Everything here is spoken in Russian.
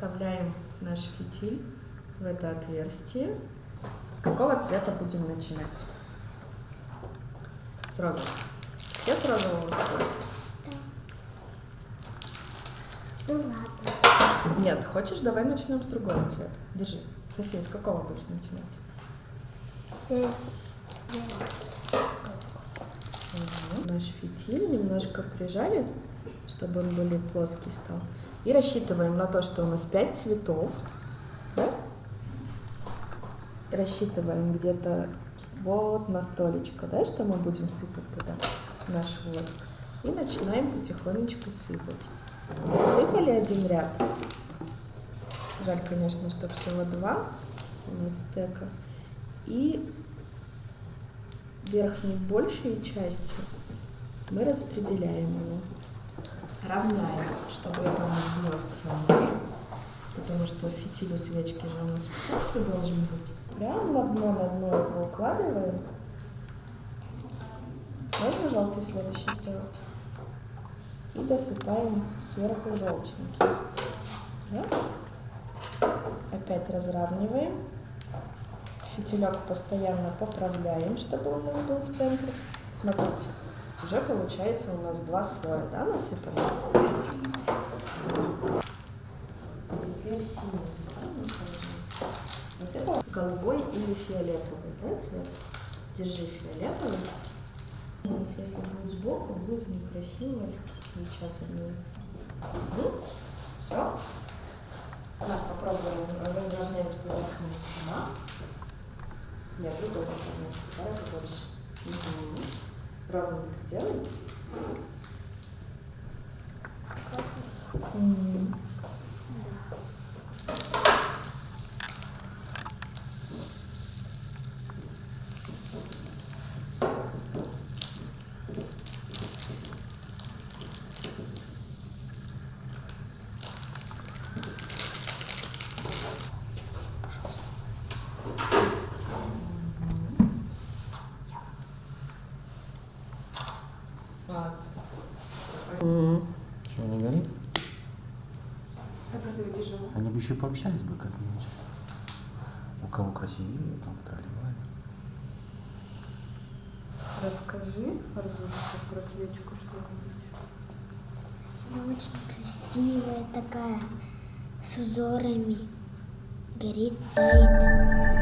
Вставляем наш фитиль в это отверстие. С какого цвета будем начинать? С розового. Все с розового согласны? Да. Ну ладно. Нет, хочешь, давай начнем с другого цвета. Держи. София, с какого будешь начинать? Наш фитиль немножко прижали, чтобы он более плоский стал. И рассчитываем на то, что у нас 5 цветов. Да? Рассчитываем где-то вот на столечко, да, что мы будем сыпать туда наш воск. И начинаем потихонечку сыпать. Насыпали один ряд. Жаль, конечно, что всего 2 у нас стека. И верхней большей частью мы распределяем его. Равняем, чтобы это у нас было в центре. Потому что фитиль у свечки же у нас в центре должен быть. Прям на дно его укладываем. Можно желтый следующий сделать. И досыпаем сверху желтенький. Да? Опять разравниваем. Фитилек постоянно поправляем, чтобы он у нас был в центре. Смотрите, уже получается у нас 2 слоя, да, насыпаны? А теперь синий. Насыпала голубой или фиолетовый, да, цвет? Держи фиолетовый. Если будет сбоку, будет некрасиво сейчас одной. Все. Она попробуем разровнять поверхность сама. Нет, другой стороны. Давай больше. Ровненько делай. Что, не горит? Загадывай тяжело. Они бы еще пообщались бы как-нибудь. У кого красивее, там проливали. Расскажи, Арзушка, про свечку что-нибудь. Она очень красивая такая, с узорами. Горит, тает.